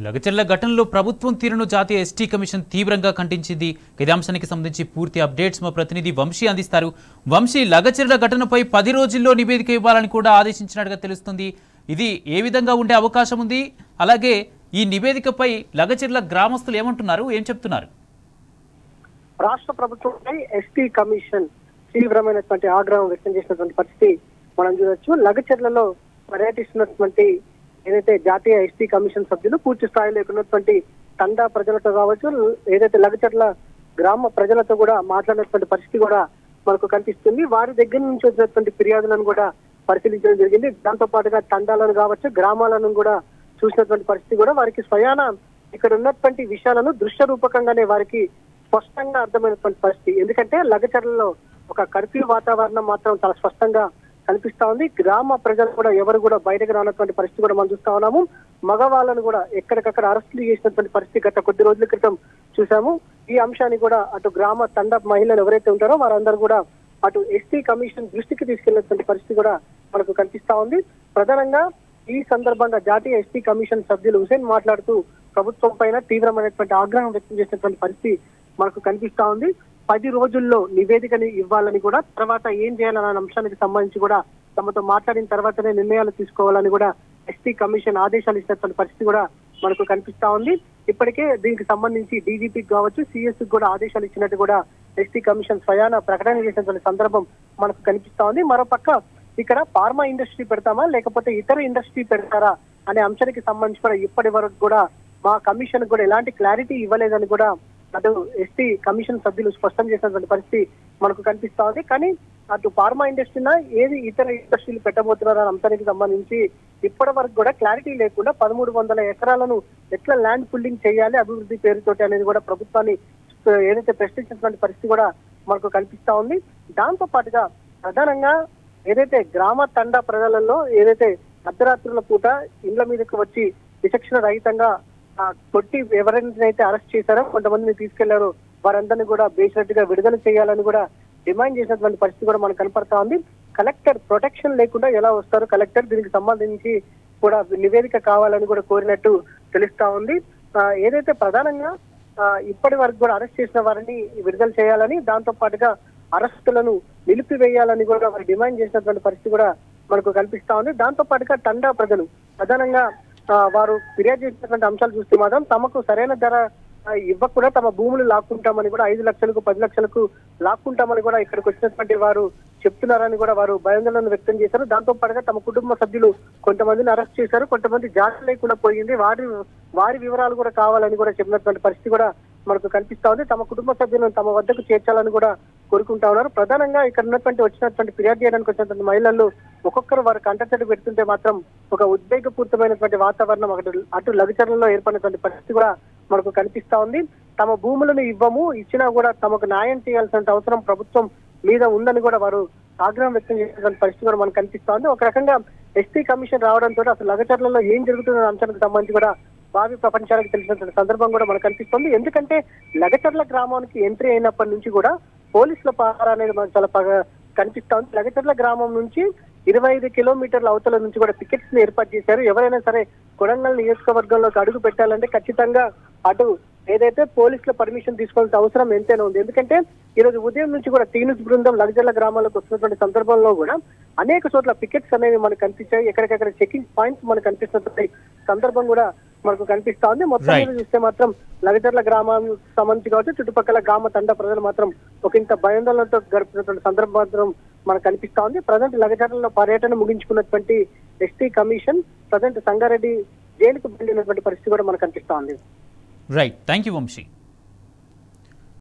లగచర్ల ఘటనలో ప్రభుత్వం తీరును జాతీయ ఎస్టీ కమిషన్ తీవ్రంగా ఖండించింది. ఇదే అంశానికి సంబంధించి పూర్తి అప్డేట్స్ మా ప్రతినిధి వంశీ అందిస్తారు. వంశీ, లగచర్ల ఘటనపై 10 రోజుల్లో నివేదిక ఇవ్వాలని కూడా ఆదేశించినట్టుగా తెలుస్తుంది. ఇది ఏ విధంగా ఉండే అవకాశం ఉంది? అలాగే ఈ నివేదికపై లగచర్ల గ్రామస్తులు ఏమంటున్నారు, ఏం చెప్తున్నారు? రాష్ట్ర ప్రభుత్వంపై ఎస్టీ కమిషన్ తీవ్రమైనటువంటి ఆగ్రహం వ్యక్తం చేసినటువంటి పరిస్థితి మనం చూడొచ్చు. లగచర్లలో పర్యటిస్తున్నటువంటి ఏదైతే జాతీయ ఎస్టీ కమిషన్ సభ్యులు పూర్తి స్థాయిలో ఉన్నటువంటి తండా ప్రజలతో కావచ్చు, ఏదైతే లగచర్ల గ్రామ ప్రజలతో కూడా మాట్లాడినటువంటి పరిస్థితి కూడా మనకు కనిపిస్తుంది. వారి దగ్గర నుంచి వచ్చినటువంటి ఫిర్యాదులను కూడా పరిశీలించడం జరిగింది. దాంతో పాటుగా తండాలను కావచ్చు, గ్రామాలను కూడా చూసినటువంటి పరిస్థితి కూడా వారికి స్వయాన ఇక్కడ ఉన్నటువంటి విషయాలను దృశ్య రూపకంగానే వారికి స్పష్టంగా అర్థమైనటువంటి పరిస్థితి. ఎందుకంటే లగచర్లలో ఒక కర్ఫ్యూ వాతావరణం మాత్రం చాలా స్పష్టంగా కనిపిస్తా ఉంది. గ్రామ ప్రజలు కూడా ఎవరు కూడా బయటకు రానటువంటి పరిస్థితి కూడా మనం చూస్తా ఉన్నాము. మగవాళ్ళను కూడా ఎక్కడికక్కడ అరెస్టులు చేసినటువంటి పరిస్థితి గత కొద్ది రోజుల క్రితం చూసాము. ఈ అంశాన్ని కూడా అటు గ్రామ తండ మహిళలు ఎవరైతే ఉంటారో వారందరూ కూడా అటు ఎస్టీ కమిషన్ దృష్టికి తీసుకెళ్లినటువంటి పరిస్థితి కూడా మనకు కనిపిస్తా ఉంది. ప్రధానంగా ఈ సందర్భంగా జాతీయ ఎస్టీ కమిషన్ సభ్యులు హుసేన్ మాట్లాడుతూ ప్రభుత్వం పైన తీవ్రమైనటువంటి ఆగ్రహం వ్యక్తం చేసినటువంటి పరిస్థితి మనకు కనిపిస్తా ఉంది. 10 రోజుల్లో నివేదికని ఇవ్వాలని కూడా, తర్వాత ఏం చేయాలన్న అంశానికి సంబంధించి కూడా తమతో మాట్లాడిన తర్వాతనే నిర్ణయాలు తీసుకోవాలని కూడా ఎస్టీ కమిషన్ ఆదేశాలు ఇచ్చినటువంటి పరిస్థితి కూడా మనకు కనిపిస్తా ఉంది. ఇప్పటికే దీనికి సంబంధించి డీజీపీకి కావచ్చు, సిఎస్ కూడా ఆదేశాలు ఇచ్చినట్టు కూడా ఎస్టీ కమిషన్ స్వయాన ప్రకటన చేసినటువంటి సందర్భం మనకు కనిపిస్తా ఉంది. మరోపక్క ఇక్కడ ఫార్మా ఇండస్ట్రీ పెడతామా లేకపోతే ఇతర ఇండస్ట్రీ పెడతారా అనే అంశానికి సంబంధించి కూడా ఇప్పటి వరకు కూడా మా కమిషన్ కూడా ఎలాంటి క్లారిటీ ఇవ్వలేదని కూడా అటు ఎస్టీ కమిషన్ సభ్యులు స్పష్టం చేసినటువంటి పరిస్థితి మనకు కనిపిస్తా ఉంది. కానీ అటు ఫార్మా ఇండస్ట్రీనా ఏది ఇతర ఇండస్ట్రీలు పెట్టబోతున్నారో అనే అంశానికి సంబంధించి ఇప్పటి వరకు కూడా క్లారిటీ లేకుండా 1300 ఎకరాలను ఎట్లా ల్యాండ్ పుల్లింగ్ చేయాలి అభివృద్ధి పేరుతోటి అనేది కూడా ప్రభుత్వాన్ని ఏదైతే ప్రశ్నించినటువంటి పరిస్థితి కూడా మనకు కనిపిస్తా ఉంది. దాంతో పాటుగా ప్రధానంగా ఏదైతే గ్రామ తండా ప్రజలలో ఏదైతే అర్ధరాత్రుల పూట ఇండ్ల మీదకి వచ్చి విచక్షణ రహితంగా కొట్టి ఎవరైతే అరెస్ట్ చేశారో, కొంతమందిని తీసుకెళ్లారో వారందరినీ కూడా బేసినట్టుగా విడుదల చేయాలని కూడా డిమాండ్ చేసినటువంటి పరిస్థితి కూడా మనకు కనపడతా ఉంది. కలెక్టర్ ప్రొటెక్షన్ లేకుండా ఎలా వస్తారు కలెక్టర్, దీనికి సంబంధించి కూడా నివేదిక కావాలని కూడా కోరినట్టు తెలుస్తా ఉంది. ఏదైతే ప్రధానంగా ఇప్పటి వరకు కూడా అరెస్ట్ చేసిన వారిని విడుదల చేయాలని, దాంతో పాటుగా అరెస్టులను నిలిపివేయాలని కూడా వారు డిమాండ్ చేసినటువంటి పరిస్థితి కూడా మనకు కనిపిస్తా ఉంది. దాంతో పాటుగా తండా ప్రజలు ప్రధానంగా వారు ఫిర్యాదు చేసినటువంటి అంశాలు చూస్తే మాత్రం తమకు సరైన ధర ఇవ్వకుండా తమ భూములు లాక్కుంటామని కూడా 5 లక్షలకు 10 లక్షలకు లాక్కుంటామని కూడా ఇక్కడికి వచ్చినటువంటి వారు చెప్తున్నారని కూడా వారు భయాందోళన వ్యక్తం చేశారు. దాంతో పాటుగా తమ కుటుంబ సభ్యులు కొంతమందిని అరెస్ట్ చేశారు, కొంతమంది జాడ లేకుండా పోయింది, వారి వివరాలు కూడా కావాలని కూడా చెప్పినటువంటి పరిస్థితి కూడా మనకు కనిపిస్తా ఉంది. తమ కుటుంబ సభ్యులను తమ వద్దకు చేర్చాలని కూడా కోరుకుంటా ఉన్నారు. ప్రధానంగా ఇక్కడ వచ్చినటువంటి ఫిర్యాదు చేయడానికి వచ్చినటువంటి మహిళలు ఒక్కొక్కరు వారి కంటతడి పెడుతుంటే మాత్రం ఒక ఉద్వేగపూరితమైనటువంటి వాతావరణం అటు లగచర్లలో ఏర్పడినటువంటి పరిస్థితి కూడా మనకు కనిపిస్తా ఉంది. తమ భూములను ఇవ్వము, ఇచ్చినా కూడా తమకు న్యాయం చేయాల్సిన అవసరం ప్రభుత్వం మీద ఉందని కూడా వారు ఆగ్రహం వ్యక్తం చేసినటువంటి పరిస్థితి కూడా మనకు కనిపిస్తా ఉంది. ఒక రకంగా ఎస్టీ కమిషన్ రావడంతో అసలు లగచర్లలో ఏం జరుగుతున్న అంశానికి సంబంధించి కూడా భావి ప్రపంచానికి తెలిసినటువంటి సందర్భం కూడా మనకు కనిపిస్తుంది. ఎందుకంటే లగచర్ల గ్రామానికి ఎంట్రీ అయినప్పటి నుంచి కూడా పోలీసుల పహారా అనేది మనకు చాలా కనిపిస్తా ఉంది. లగచర్ల గ్రామం నుంచి 25 కిలోమీటర్ల అవతల నుంచి కూడా పికెట్స్ ని ఏర్పాటు చేశారు. ఎవరైనా సరే కొడంగల్ నియోజకవర్గంలోకి అడుగు పెట్టాలంటే ఖచ్చితంగా అటు ఏదైతే పోలీసుల పర్మిషన్ తీసుకోవాల్సిన అవసరం ఎంతైనా ఉంది. ఎందుకంటే ఈ రోజు ఉదయం నుంచి కూడా టీనుస్ బృందం లగచర్ల గ్రామాలకు వస్తున్నటువంటి సందర్భంలో కూడా అనేక చోట్ల పికెట్స్ అనేవి మనకు కనిపించాయి. ఎక్కడికక్కడ చెకింగ్ పాయింట్స్ మనకు కనిపిస్తున్నటువంటి సందర్భం కూడా మనకు కనిపిస్తా ఉంది. మొత్తం మీద చూస్తే మాత్రం లగచర్ల గ్రామానికి సంబంధించి కావచ్చు, చుట్టుపక్కల గ్రామ తండ ప్రజలు మాత్రం ఒక ఇంత భయాందోళనతో గడుపుతున్నటువంటి సందర్భం మాత్రం మనకు కనిపిస్తా ఉంది. ప్రజెంట్ లగచర్లలో పర్యటన ముగించుకున్నటువంటి ఎస్టీ కమిషన్ ప్రజెంట్ సంగారెడ్డి జైలుకు వెళ్ళినటువంటి పరిస్థితి కూడా మనకు కనిపిస్తా ఉంది. Right, thank you Vamsi.